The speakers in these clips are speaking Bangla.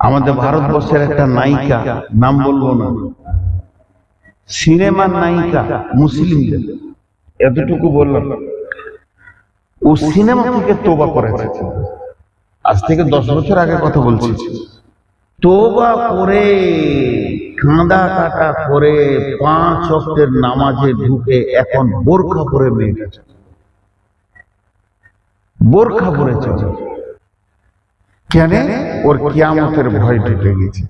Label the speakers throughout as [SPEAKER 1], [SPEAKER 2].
[SPEAKER 1] আমাদের ভারতবর্ষের একটা নায়িকা, নাম বলবো না, সিনেমার নায়িকা, মুসলিমদের, এতটুকু বললাম, ও সিনেমা থেকে তওবা করেছে। আজ থেকে 10 বছর আগে কথা বলছি। তওবা করে কাঁদা কাটা করে 5 ওয়াক্তের নামাজে ঢুকে এখন বোরখা পরে মেয়ে, বোরখা পরে চলে। কেন? ওর কিয়ামতের ভয় ঢুকে গেছে,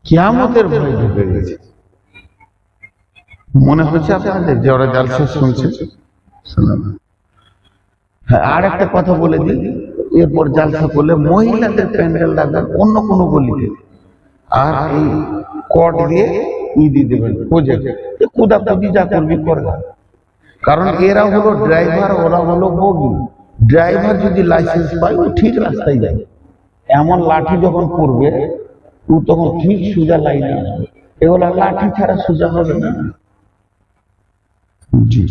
[SPEAKER 1] কিয়ামতের ভয় ঢুকে গেছে। মনে হচ্ছে আপনাদের যে ওরা জালসা শুনছে? হ্যাঁ, আর একটা কথা বলে দিই, এরপর জালসা করলে মহিলাদের প্যান্ডেল লাগবে অন্য কোনো গলিতে, আর এই কট দিয়ে দিয়ে দেবেন প্রজেক্ট, কুদাকুদি যা করবি করবে। কারণ এরা হলো ড্রাইভার, ওরা হলো বগি। ড্রাইভার যদি লাইসেন্স পায় ও ঠিক রাস্তায় যায়, এমন লাঠি যখন করবে ও তখন ঠিক সোজা লাইনে আসবে। এগুলো লাঠি ছাড়া সোজা হবে না। জি,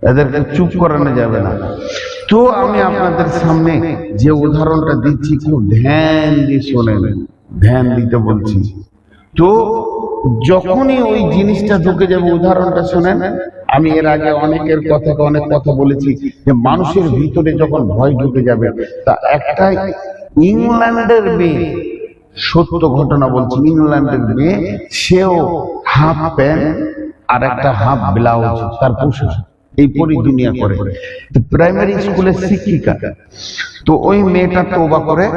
[SPEAKER 1] এদেরকে চুপ করানো যাবে না। তো আমি আপনাদের সামনে যে উদাহরণটা দিচ্ছি খুব ধ্যান দিয়ে শোনেন, ধ্যান দিতে বলছি। তো যখনই ওই জিনিসটা ঢুকে যাবে, উদাহরণটা শোনেন। আমি এর আগে অনেকের কথাকে অনেক কথা বলেছি যে মানুষের ভিতরে যখন ভয় ঢুকে যাবে, তা একটা ইংল্যান্ডের মেয়ে, সত্য ঘটনা বলছি, ইংল্যান্ডের মেয়ে, সেও হাফ প্যান্ট আর একটা হাফ ব্লাউজ তার পোশাক, এই পরি দুনিয়া করে। প্রাইমারি স্কুলের শিক্ষিকা। তো ওই মেয়েটা তওবা করে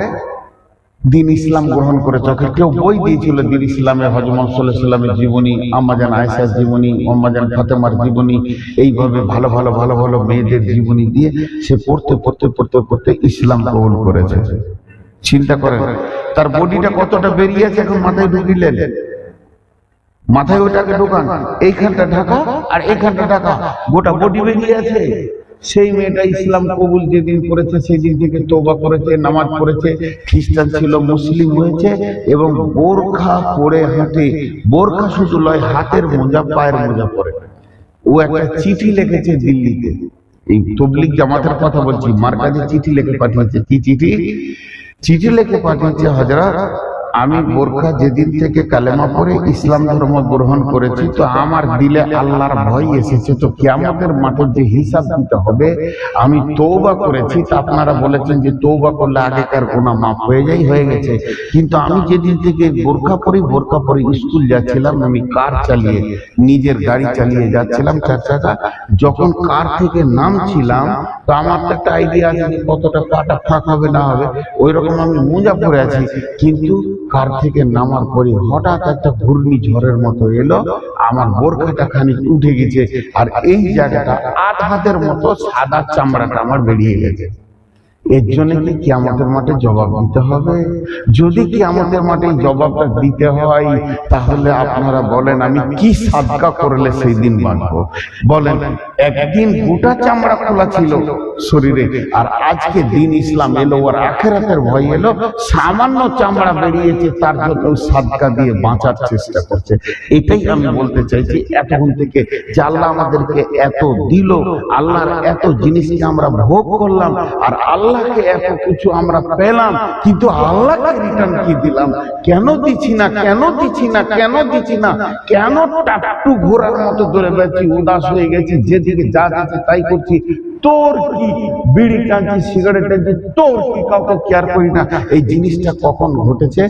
[SPEAKER 1] দিন ইসলাম গ্রহণ করে। চোখে কেউ বই দিয়েছিল দিন ইসলামে, হযরত মুহাম্মদ সাল্লাল্লাহু আলাইহি ওয়াসাল্লামের জীবনী, আম্মাজান আয়েশার জীবনী, আম্মাজান ফাতেমার জীবনী, এইভাবে ভালো ভালো ভালো ভালো মেয়েদের জীবনী দিয়ে সে পড়তে পড়তে পড়তে পড়তে ইসলাম কবুল করেছে। চিন্তা করেন তার বডিটা কতটা বেরিয়ে আছে। এখন মাথায় ঢুকিলেন, মাথায় ওটাকে ঢোকান, এইখানটা ঢাকা আর এইখানটা ঢাকা, গোটা বডি বেরিয়ে আছে। সেই মেয়েটা ইসলাম কবুল যেদিন করেছে সেদিন থেকে তওবা করেছে, নামাজ পড়েছে, খ্রিস্টান ছিল মুসলিম হয়েছে, এবং বোরখা পরে হাঁটে। বোরখা শুধু লয়, হাতের মোজা, পায়ের মোজা পরে। ও একটা চিঠি লিখেছে দিল্লিতে, এই তবলিগ জামাতের কথা বলছি, মার্কাজে চিঠি লিখে পাঠিয়েছে। কি চিঠি? চিঠি লিখে পাঠিয়েছে, হযরত আমি বোরখা যেদিন থেকে কালেমা পড়ে ইসলাম ধর্ম গ্রহণ করেছি, তো আমার দিলে আল্লাহর ভয় এসেছে। তো কিয়ামতের মাঠে যে হিসাব দিতে হবে, আমি তওবা করেছি। তা আপনারা বলেছেন যে তওবা করলে আগেকার গুনাহ মাফ হয়ে যায়, হয়ে গেছে। কিন্তু আমি যেদিন থেকে বোরখা পরে স্কুল যাচ্ছিলাম, আমি কার চালিয়ে, নিজের গাড়ি চালিয়ে যাচ্ছিলাম 4 চাকা। যখন কার থেকে নামছিলাম, তো আমার তো একটা আইডিয়া আছে যে কতটা পাটা ফাঁক হবে না হবে, ওই রকম আমি মোজা পরে আছি। কিন্তু কার থেকে নামার পরে হঠাৎ একটা ঘূর্ণিঝড়ের মতো এলো, আমার বোরখাটা খানিক উঠে গেছে, আর এই জায়গাটা 8 হাতের মতো সাদা চামড়াটা আমার বেরিয়ে গেছে। এর জন্য কি কিয়ামতের মাঠে জবাব দিতে হবে? যদি কিয়ামতের মাঠে জবাবটা দিতে হয়, তাহলে আপনারা বলেন আমি কি সাদকা করলে সেই দিন বাঁচবো? বলেন, একদিন গোটা চামড়া খোলা ছিল শরীরে, আর আজকে দিন ইসলাম এলো, ওর আখিরাতের ভয় এলো, সামান্য চামড়া বেরিয়েছে, তার জন্য সাদকা দিয়ে বাঁচার চেষ্টা করছে। এটাই আমি বলতে চাইছি এতক্ষণ থেকে, যে আল্লাহ আমাদেরকে এত দিল, আল্লাহর এত জিনিসকে আমরা ভোগ করলাম, আর আল্লাহকে এত কিছু আমরা পেলাম, কিন্তু আল্লাহকে রিটার্ন কি দিলাম? কেন দিচ্ছি না, কেন দিচ্ছি না, কেন দিচ্ছি না? কেন টাট্টু ঘোড়ার মতো ধরে বেড়াচ্ছি, উদাস হয়ে গেছি, যেদিকে যা যাচ্ছে তাই করছি? তোর কি? বিড়ি টানছি, সিগারেট টানছি, তোর কি? কাউকে কেয়ার করি না। এই জিনিসটা কখন ঘটেছে?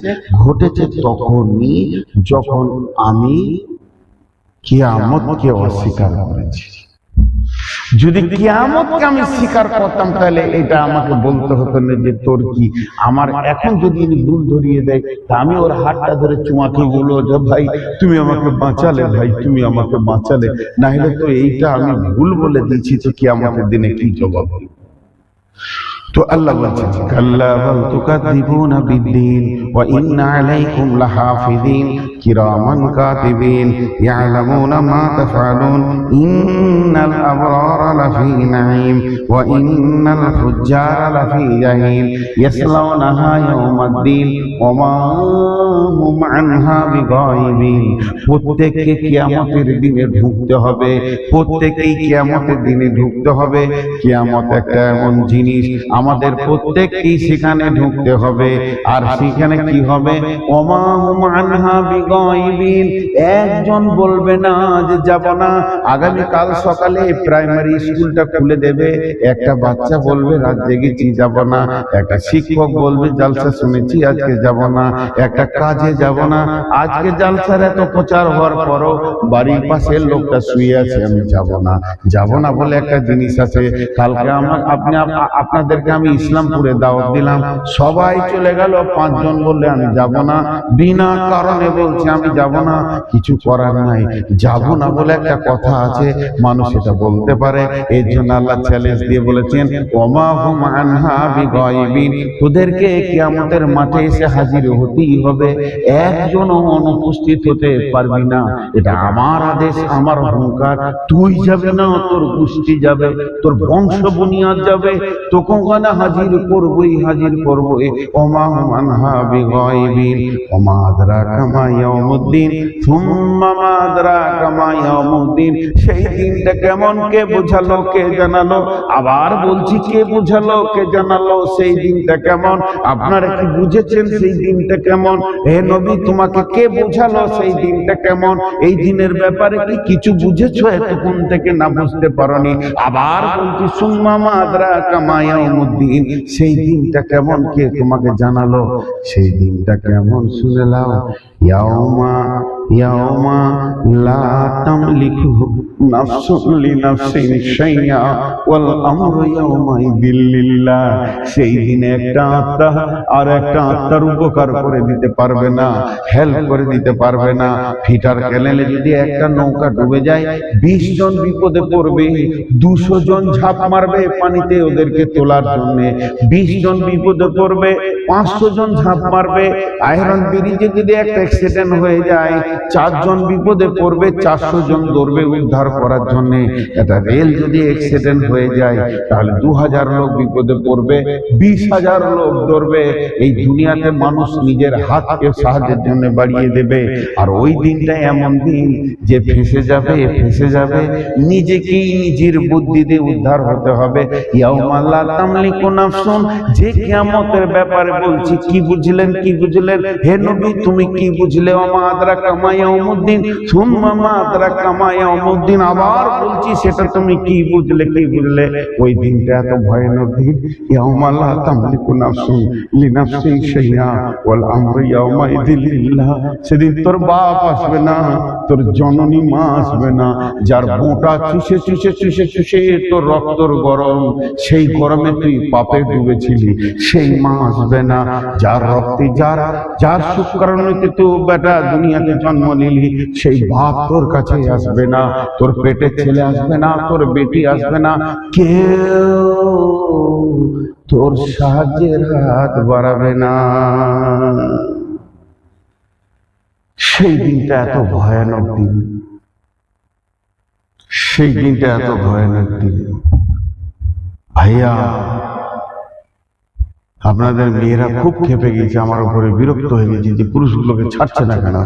[SPEAKER 1] ঘটেছে তখনই যখন আমি কিয়ামতকে অস্বীকার করেছি। যদি কিয়ামতকে আমি স্বীকার করতাম, তাহলে এটা আমাকে বলতে হতো না যে তোর কি। আমার এখন যদি ভুল ধরিয়ে দেয়, তা আমি ওর হাতটা ধরে চুমাকে বলবো যে ভাই তুমি আমাকে বাঁচালে, ভাই তুমি আমাকে বাঁচালে, না হলে তো এইটা আমি ভুল বলে দিয়েছি, তো কিয়ামতের দিনে কি জবাব? তো আল্লাহ বলছেন, কাল্লা বাল তুকাযযিবুনা বিদ্দীন وإن عليكم لحافظين كراما كاتبين يعلمون ما تفعلون إن الأبرار لفي نعيم وإن الفجار لفي جحيم يصلونها يوم الدين وما هم عنها بغائبين প্রত্যেককে কিয়ামতের দিনে ঢুকতে হবে, প্রত্যেককেই কিয়ামতের দিনে ঢুকতে হবে। কিয়ামত একটা এমন জিনিস, আমাদের প্রত্যেককেই সেখানে ঢুকতে হবে। আর সেখানে কি হবে? ওমা হুম আনহা বিগাইবিন, একজন বলবে না যে যাব না। আগামী কাল সকালে প্রাইমারি স্কুলটা খুলে দেবে, একটা বাচ্চা বলবে রাত জেগেছি যাব না, একটা শিক্ষক বলবে জালসা শুনেছি আজকে যাব না, একটা কাজে যাব না। আজকে জালসার এত প্রচার হওয়ার পরও বাড়ির পাশের লোকটা শুয়ে আছে, আমি যাব না। যাব না বলে একটা জিনিস আছে। কালকে আপনাদেরকে আমি ইসলামপুরে দাওয়াত দিলাম, সবাই চলে গেল, 5 জন বললে আমি যাব না, বিনা কারণে বলছে আমি যাব না। কিছু করার নাই, যাব না বলে একটা কথা আছে, মানুষ এটা বলতে পারে। এর জন্য আল্লাহ চ্যালেঞ্জ দিয়ে বলেছেন ওমা হুম আনহা বিগাইবিন, তোদেরকে কিয়ামতের মাঠে এসে হাজির হতেই হবে, একজনও অনুপস্থিত হতে পারবি না। এটা আমার আদেশ, আমার হুঙ্কার। তুই যাবে না, তোর গোষ্ঠী যাবে, তোর বংশ বুনিয়াদ যাবে, তোকে ওখানে হাজির করবই, হাজির করবই। ওমা হুম আনহা বিগাইবিন ওমা আদরাকা মা ইয়াউমুদ্দিন সুম্মা মা আদরাকা মা ইয়াউমুদ্দিন। সেই দিনটা কেমন, কে বোঝালো, কে জানালো? আবার বলছি, কে বোঝালো, কে জানালো? সেই দিনটা কেমন? আপনারা কি বুঝেছেন সেই দিনটা কেমন? হে নবী, তোমাকে কে বোঝালো সেই দিনটা কেমন? এই দিনের ব্যাপারে কি কিছু বুঝেছো এতক্ষণ থেকে? না বুঝতে পারোনি। আবার বলছি সুম্মা মা আদরাকা মা ইয়াউমুদ্দিন, সেই দিনটা কেমন, কে তোমাকে জানালো? সেই দিনটা কেমন শুনে নাও। ইয়াউমা ইয়াউমা লা তামলিকু নাফসুন লিনাফসিন শাইআ ওয়াল আমরু ইয়াউমাইযিল লিল্লাহ। সেই দিনে একটা আত্মা আর একটা আত্মার উপকার করে দিতে পারবে না, হেল্প করে দিতে পারবে না। ফিটার ক্যানেলে যদি একটা নৌকা ডুবে যায়, 20 জন বিপদে পড়বে, 200 জন ঝাঁপ মারবে পানিতে ওদেরকে তোলার জন্য, 20 জন বিপদে পড়বে, 500 জন ঝাঁপ মারবে। আয়রন ব্রিজে যদি একটা অ্যাক্সিডেন্ট হয়ে যায়, 4 জন বিপদে পড়বে, 400 জন দৌড়বে উদ্ধার করার জন্য। এটা রেল যদি অ্যাক্সিডেন্ট হয়ে যায়, তাহলে 2000 লোক বিপদে পড়বে, 20,000 লোক দৌড়বে। এই দুনিয়াতে মানুষ নিজের হাতকে সাহায্যের জন্য বাড়িয়ে দেবে। আর ওই দিনটা এমন দিন যে ফেঁসে যাবে, ফেঁসে যাবে, নিজেকেই নিজের বুদ্ধি দিয়ে উদ্ধার হতে হবে। ইয়াউমা লা তামলিকু নাফসুন, যে কিয়ামতের ব্যাপারে বলছি, কি বুঝলেন, কি বুঝলেন? হে নবী, তুমি কি বুঝলে? ওমা আদরাকা মা ইয়াউমুদ্দিন সুম্মা মা আদরাকা মা ইয়াউমুদ্দিন। আবার বলছি, সেটা তুমি কি বুঝলে, কি বুঝলে? ওই দিনটা এত ভয়ানক দিন। ইয়াউমা লা তামলিকু নাফসুন লিনাফসিন শাইআ ওয়াল আমরু ইয়াউমাইযিল লিল্লাহ। সেদিন তোর বাপ আসবে না, তোর জননী মা আসবে না, যার বোঁটা চুষে চুষে চুষে চুষে তোর রক্তর গরম, সেই গরমে তুই পাপে ডুবেছিলি, সেই মা আসবে না। যার রক্তে, যার শুক্রাণুতে তুই বেটা দুনিয়াতে জন্ম নিলি, সেই বাপ তোর কাছে আসবে না, তোর পেটের ছেলে আসবে না, তোর বেটি আসবে না, কেউ তোর সাহায্যের হাত বাড়াবে না। সেই দিনটা এত ভয়ানক দিন, সেই দিনটা এত ভয়ানক দিন। ভাইয়া, আপনাদের মেয়েরা খুব ক্ষেপে গেছে আমার উপরে, বিরক্ত হয়ে গেছে যে পুরুষগুলোকে ছাড়ছে না কেন।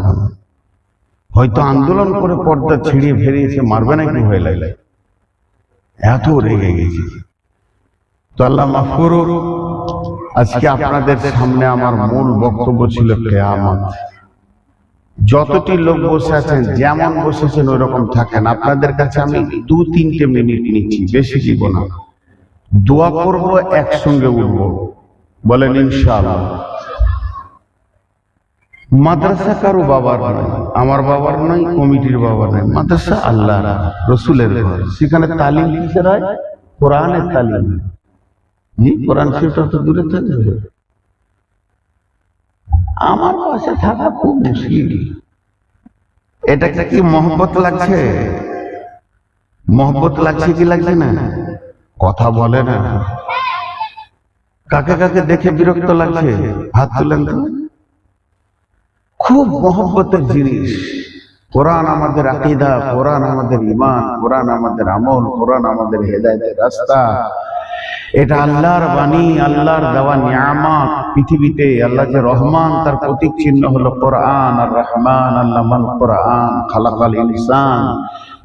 [SPEAKER 1] হয়তো আন্দোলন করে পর্দা ছিঁড়িয়ে ফেরিয়েছে, মারবে না কি হয়ে লাগে, এত রেগে গেছে। তো আল্লাহ মাফ করুন। আজকে আপনাদের সামনে আমার মূল বক্তব্য ছিল কিয়ামত। যতটি লোক বসে আছেন, যেমন বসেছেন ওই রকম থাকেন। আপনাদের কাছে আমি 2-3 মিনিট নিচ্ছি, বেশি দিব না। দোয়া করব, একসঙ্গে উঠব, বলেন ইনশাআল্লাহ। মাদ্রাসা কারো বাবার নয়, আমার বাবার নয়, কমিটির বাবার নয়। মাদ্রাসা আল্লাহ রসুলের ঘর, সেখানে তালিম কিসের হয়? কোরআনের তালিম। কোরআন শরীফটা তো দূরে থাকবে। আমার পাশে থাকা খুব মুশকিল। এটাকে কি মহব্বত লাগছে? মহব্বত লাগছে কি লাগছে না? কথা বলে না। কাকে কাকে দেখে বিরক্ত লাগছে? হাত তুলেন তো। খুব মহব্বতের জিনিস। কোরআন আমাদের আকীদা, কোরআন আমাদের ঈমান, কোরআন আমাদের আমল, কোরআন আমাদের হেদায়েতের রাস্তা। এটা আল্লাহর বাণী, আল্লাহর দেওয়া নিয়ামত। পৃথিবীতে আল্লাহ যে রহমান, তার প্রতীক চিহ্ন হলো কোরআন। আর রহমান আল্লামাল কোরআন খালাকাল ইনসান।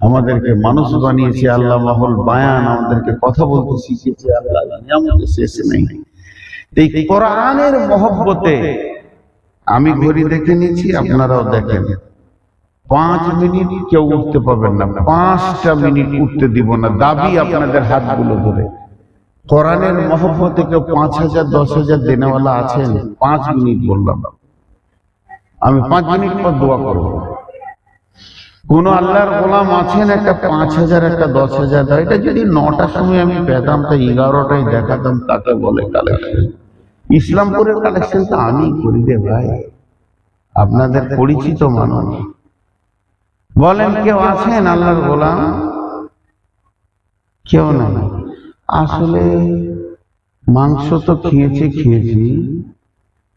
[SPEAKER 1] আমাদেরকে মানুষ বানিয়েছে আল্লাহ, মাহুল বায়ান, আমাদেরকে কথা বলতে শিখিয়েছে আল্লাহ, নিয়ামতের শেষ নেই। এই কোরআনের মহব্বতে আমি ঘড়ি দেখে নিয়েছি, আপনারাও দেখেন, 5 মিনিট কেউ উঠতে পারবেন না, 5টা মিনিট উঠতে দিব না, দাবি আপনাদের হাতগুলো ধরে। কোরআনের মহব্বতে কেউ 5,000 10,000 দেনেওয়ালা আছেন? 5 মিনিট বললাম, আমি 5 মিনিট পর দোয়া করব। কোন আল্লাহর গোলাম আছেন একটা 5,000 একটা 10,000 দেয়? এটা যদি 9টার সময় আমি পেতাম, তা 11টায় দেখাতাম, তাকে বলে কালেকশন। ইসলামপুরের কালেকশন তো আমি করি রে ভাই, আপনাদের পরিচিত মানুষ। বলেন কেউ আছেন আল্লাহর গোলাম? কেউ নাই। আসলে মাংস তো খেয়েছি,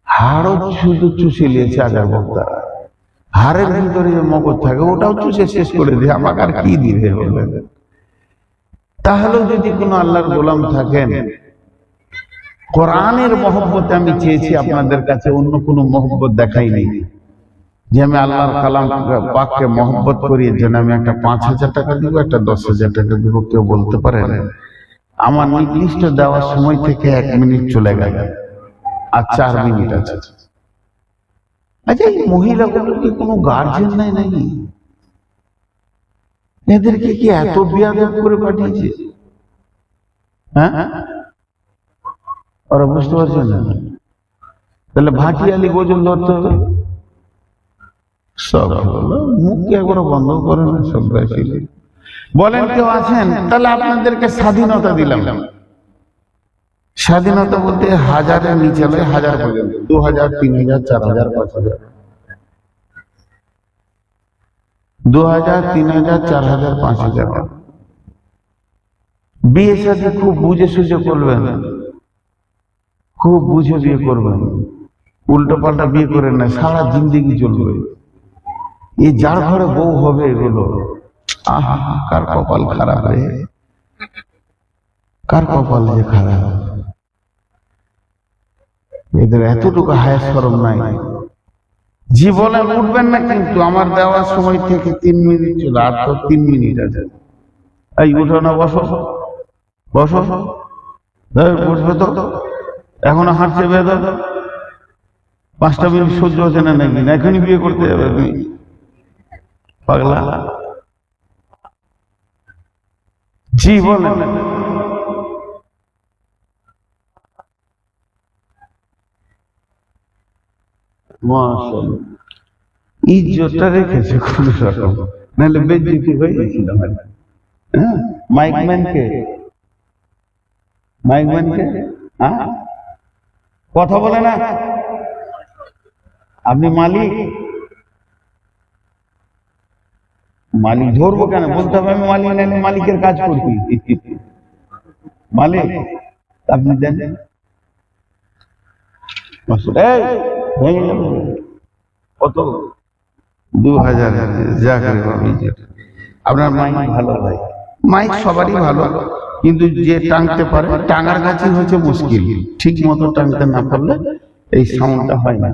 [SPEAKER 1] হাড়ও শুধু চুষে নিয়েছে আগের বক্তারা। হাড়ের ভিতরে যে মগজ থাকে ওটাও চুষে শেষ করে দিয়ে আমাকে আর কি দিবে বলেন? তাহলেও যদি কোনো আল্লাহর গোলাম থাকেন, কোরআনের মহব্বতে আমি চেয়েছি আপনাদের কাছে, অন্য কোনো মহব্বত দেখাইনি। যে আমি আল্লাহর কালাম পাককে মহব্বত করি, এর জন্য আমি একটা 5,000 টাকা দিব, একটা 10,000 টাকা দিব। কেউ বলতে পারে না? আমার নির্দিষ্ট দেওয়ার সময় থেকে 1 মিনিট চলে গেল, আর 4 মিনিট আছে। আচ্ছা, এই মহিলাগুলো কি কোনো গার্জেন নাই নাকি? এদেরকে কি এত বিয়াদব করে পাঠিয়েছে? হ্যাঁ, ওরা বুঝতে পারছে না? তাহলে ভাটিয়ালি গোজন ধরতে হবে। সব হলো, মুখকে একবার বন্ধ করে না, সব রাখলে। বলেন কেউ আছেন? তাহলে আপনাদেরকে স্বাধীনতা দিলাম। স্বাধীনতা বলতে 1000-এর নিচে নয়, 1000 পর্যন্ত, 2000, 3000, 4000, 5000, 2000, 3000, 4000, 5000। বিয়ে শাদী খুব বুঝে সুঝে করবেন, খুব বুঝে বিয়ে করবেন। উল্টো পাল্টা বিয়ে করেন না, সারা জিন্দেগি চলবে। এই যার ঘরে বউ হবে এগুলো, আহা, কার কপাল খারাপ রে, কার কপাল যে খারাপ। এদের এতটুকু হায় শরম নাই। জীবনে উঠবেন না কিন্তু আমার দেওয়ার সময় থেকে 3 মিনিট চলে, আর তো 3 মিনিট আছে। এই উঠো না, বসো বসো, বসবে তো, এখনো হাঁটছে বেদর। 5টা মিনিট সহ্য হচ্ছে না নাকি? না এখনই বিয়ে করতে যাবে তুমি পাগলা? জি বলেন। মাশাআল্লাহ, ইজ্জতটা রেখেছে কোন রকম, নাহলে বেইজ্জতি হয়ে গেছিল। হ্যাঁ, মাইকম্যানকে হ্যাঁ, কথা বলে না। আপনি মালিক, মালিক ধরবো কেন? বলতে হবে আমি মালিক, নাহলে মালিকের কাজ করবি। মালিক আপনি দেন, কত? 2000। যাক রে বাবা, আপনার মাইক ভালো ভাই, মাইক সবারই ভালো, কিন্তু যে টাঙতে পারে, টাঙার কাছে হচ্ছে মুশকিল। ঠিক মতো টাঙতে না পারলে এই সাউন্ডটা হয় না।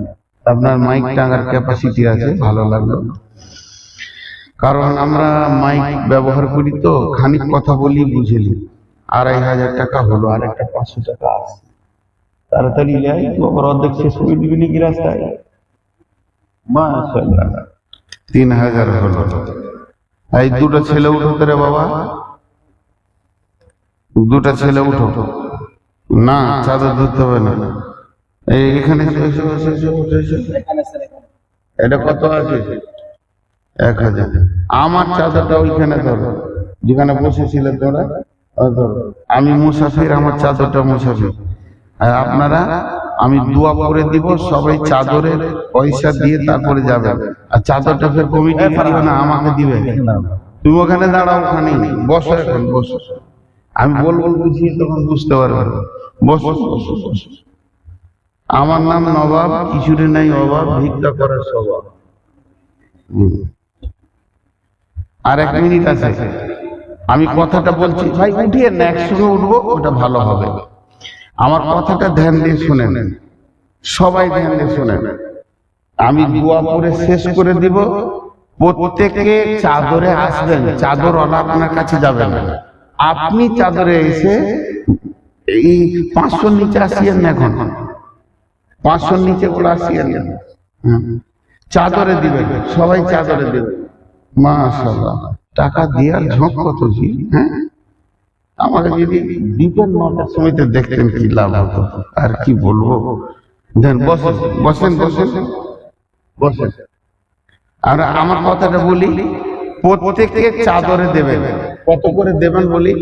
[SPEAKER 1] আপনার মাইক টাঙার ক্যাপাসিটি আছে, ভালো লাগলো। কারণ আমরা মাইক ব্যবহার করি তো, খানিক কথা বলি বুঝেলি, 2500 টাকা হলো, আর একটা 500 টাকা আছে, তাড়াতাড়ি যাই তো, আবার অর্ধেক শেষ করে দিবি নাকি রাস্তায়? মাশাআল্লাহ, 3000 হলো। এই 2টা ছেলে উঠো রে বাবা, 2টা ছেলে উঠো। না, চাদর ধরতে হবে না, এখানে এটা কত আছে? 1000। আমার চাদরটা ওইখানে ধরো, যেখানে বসেছিলে তোরা, ধরো। আমি মুসাফির, আমার চাদরটা মুসাফির। আর আপনারা, আমি দোয়া করে দিব, সবাই চাদরের পয়সা দিয়ে তারপরে যাবে। আর চাদরটা ফের কমিটি দিবে না, আমাকে দিবে। তুমি ওখানে দাঁড়াও, ওখানে বসো, এখন বসো, আমি বলবো বুঝিয়ে তখন বুঝতে পারবে। বসো বসো বসো। আমার নাম নবাব, কিছুরে নাই অভাব, ভিক্ষা করার স্বভাব। আর 1 মিনিট আছে, আমি কথাটা বলছি ভাই, উঠিয়ে না, একসঙ্গে উঠবো, ওটা ভালো হবে। আমার কথাটা ধ্যান দিয়ে শুনেন, সবাই ধ্যান দিয়ে শুনেন। আমি দোয়া পড়ে শেষ করে দিব, প্রত্যেকে চাদরে আসবেন, চাদর ওলা আপনার কাছে যাবেন না, আপনি চাদরে এসে এই 500 নিচে আসিয়েন না, এখন 500 নিচে গুলো আসিয়েন না, চাদরে দিবেন, সবাই চাদরে দিবেন। মাশাআল্লাহ, টাকা দেওয়ার ঝোঁক কত জি। হ্যাঁ, আমাকে যদি দিতেন 9টার সময় দেখতেন কি লাভ হতো, আর কি বলবো। দেন, বসেন বসেন বসেন বসেন। আর আমার কথাটা বলি, প্রত্যেকে চাদরে দেবেন। কত করে দেবেন বলি?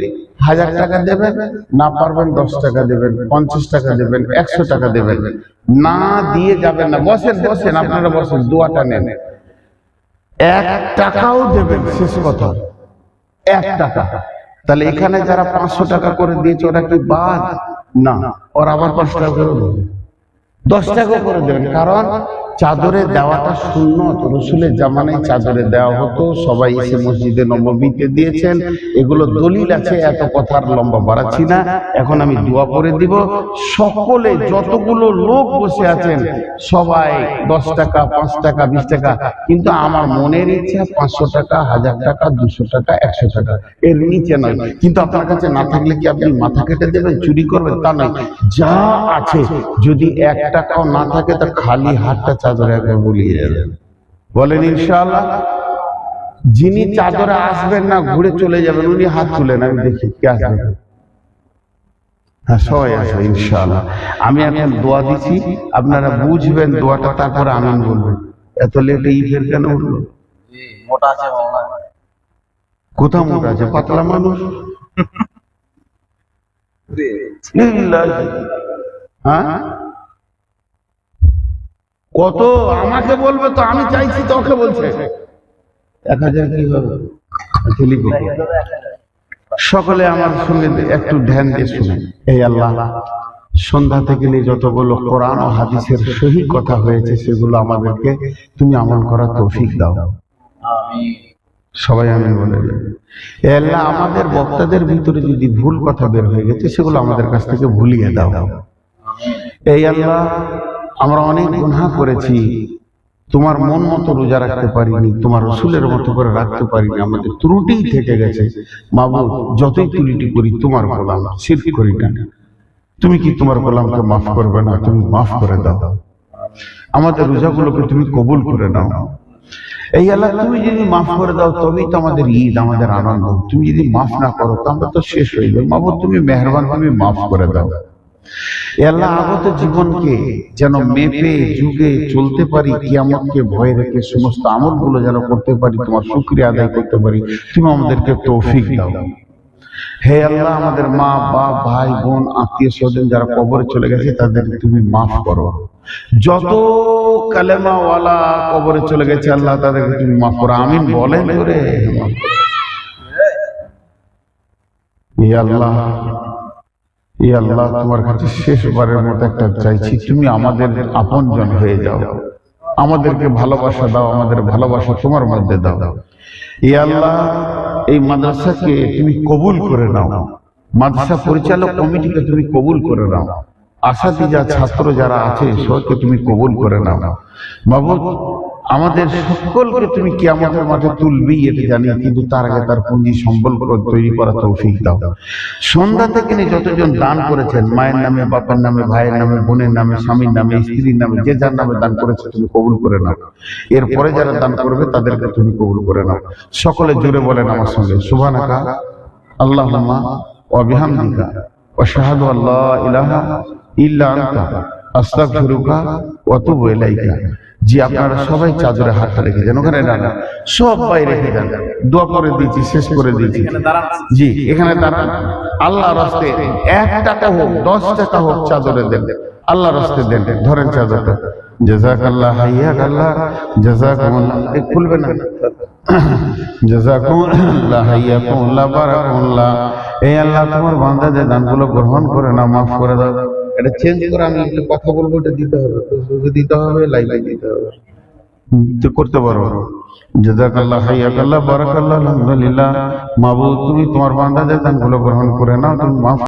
[SPEAKER 1] 1000 টাকা দেবেন, না পারবেন 10 টাকা দেবেন, 50 টাকা দেবেন, 100 টাকা দেবেন, না দিয়ে যাবেন না। বসেন বসেন, আপনারা বসেন, দোয়াটা নেন। 1 টাকাও দেবেন, শেষ কথা, 1 টাকা। তাহলে এখানে যারা 500 টাকা করে দিয়েছে ওরা কি বাদ? না, ওরা আবার 5 টাকা করে দেবে, 10 টাকা করে দেবেন। কারণ চাদরে দেওয়াটা সুন্নত, রসুলের জামানায় চাদরে দেওয়া হতো, সবাই এসে মসজিদে নববীতে দিয়েছেন, এগুলো দলিল আছে। এত কথার লম্বা বাড়াচ্ছি না, এখন আমি দোয়া করে দিব। সকলে যতগুলো লোক বসে আছেন সবাই 10 টাকা, 5 টাকা, 20 টাকা, কিন্তু আমার মনের ইচ্ছা 500 টাকা, 1000 টাকা, 200 টাকা, 100 টাকা, এর নিচে নয়। কিন্তু আপনার কাছে না থাকলে কি আপনি মাথা কেটে দেবেন, চুরি করবেন? তা নয়, যা আছে, যদি 1 টাকাও না থাকে তা খালি হাতটা চাদরে একবার বুলিয়ে যাবেন, বলেন ইনশাআল্লাহ। যিনি চাদরে আসবেন না, ঘুরে চলে যাবেন, উনি হাত তুলেন, আমি দেখি কে আসবে। হ্যাঁ, সবাই আসবে ইনশাআল্লাহ। আমি এখন দোয়া দিচ্ছি, আপনারা বুঝবেন দোয়াটা, তারপরে আমিন বলবেন। এত লেটে ইফের কেন উঠলো?
[SPEAKER 2] মোটা আছে বাবা,
[SPEAKER 1] কোথাও মোটা আছে? পাতলা মানুষ। হ্যাঁ, কত আমাকে বলবে তো, আমি চাইছি তো, ওকে বলছে 1000 কি হবে? সকলে আমার সঙ্গে একটু ধ্যান দিয়ে শুনে। এই আল্লাহ, সন্ধ্যা থেকে নিয়ে যতগুলো কোরআন ও হাদিসের সহি কথা হয়েছে সেগুলো আমাদেরকে তুমি আমল করার তৌফিক দাও। সবাই আমিন বলে। এই আল্লাহ, আমাদের বক্তাদের ভিতরে যদি ভুল কথা বের হয়ে গেছে সেগুলো আমাদের কাছ থেকে ভুলিয়ে দাও। এই আল্লাহ, আমরা অনেক গুনাহ করেছি, তোমার মন মতো রোজা রাখতে পারিনি, তোমার রসুলের মতো করে রাখতে পারিনি, আমাদের ত্রুটি থেকে গেছে। মাবুদ, যতই ত্রুটি করি তোমার গোলাম, শিরক করি না। তুমি কি তোমার গোলামকে মাফ করবে না? তুমি মাফ করে দাও। আমাদের রোজাগুলোকে তুমি কবুল করে নাও। এই আল্লাহ, তুমি যদি মাফ করে দাও তবেই তো আমাদের ঈদ, আমাদের আনন্দ। তুমি যদি মাফ না করো তো আমরা তো শেষ হয়ে যাবো। মাবুদ, তুমি মেহেরবান, তুমি মাফ করে দাও। আল্লাহ, আগত জীবনকে যেন মেপে যুগে চলতে পারি, কিয়ামতকে ভয় রেখে সমস্ত আমলগুলো যেন করতে পারি, তোমার শুকরিয়া আদায় করতে পারি, তুমি আমাদেরকে তৌফিক দাও। হে আল্লাহ, আমাদের মা, বাপ, ভাই, বোন, আত্মীয় স্বজন যারা কবরে চলে গেছে তাদের তুমি মাফ করো। যত কালেমাওয়ালা কবরে চলে গেছে আল্লাহ, তাদেরকে তুমি মাফ করো। আমিন বলেন করে। আল্লাহ, আল্লাহ, তোমার কাছে শেষবারের মতো একটা চাইছি, তুমি আমাদের আপনজন হয়ে যাও, আমাদেরকে ভালোবাসা দাও, আমাদের ভালোবাসা তোমার মধ্যে দাও। আল্লাহ, এই মাদ্রাসাকে তুমি কবুল করে নাও, মাদ্রাসা পরিচালক কমিটিকে তুমি কবুল করে নাও, আসাদিজা ছাত্র যারা আছে সবাইকে তুমি কবুল করে নাও। মাবুদ, আমাদের সকলকে তুমি কিয়ামতের মাঠে তুলবি এটা জানি, কিন্তু তার আগে তার পুঁজি সম্বল তৈরি করা তৌফিক দাও। সন্ধ্যা থেকে নিয়ে যতজন দান করেছেন, মায়ের নামে, বাবার নামে, ভাইয়ের নামে, বোনের নামে, স্বামীর নামে, স্ত্রীর নামে, যে যার নামে দান করেছে তুমি কবুল করে নাও। এরপরে যারা দান করবে তাদেরকে তুমি কবুল করে নাও। সকলে জুড়ে বলেন আমার সঙ্গে, সুবহানাকা আল্লাহুম্মা ওয়া বিহামদিকা ওয়া আশহাদু আল্লা ইলাহা ইল্লা আনতা আস্তাগফিরুকা ওয়া আতুবু ইলাইকা। জি, আপনারা সবাই চাদরে হাতটা রেখে দেন, ওখানে না সবাই রেখে দেন। দোয়া করে দিয়েছি, শেষ করে দিয়েছি। জি, এখানে দাঁড়ান। আল্লাহর রাস্তে 1 টাকা হোক, 10 টাকা হোক, চাদরে দেন, আল্লাহর রাস্তে দেন। ধরেন চাদরটা। জাযাকাল্লাহ, হাইয়াকাল্লাহ, জাযাকুমুল্লাহ। খুলবে না। জাযাকুমুল্লাহ, হাইয়াকুমুল্লাহ, বারাকাল্লাহ। এই আল্লাহ, তোমার বান্দাদের দানগুলো গ্রহণ করে না, মাফ করে দাও। এটা চেঞ্জ করে আমি একটা কথা বলবো, এটা দিতে হবে, ফেসবুকে দিতে হবে, লাইভে দিতে হবে। তো করতে পারো। জাযাকাল্লাহ, হাইয়াকাল্লাহ, বারাকাল্লাহ, আলহামদুলিল্লাহ। মাবুদ, তুমি তোমার বান্দাদের দানগুলো গ্রহণ করে নাও, তুমি মাফ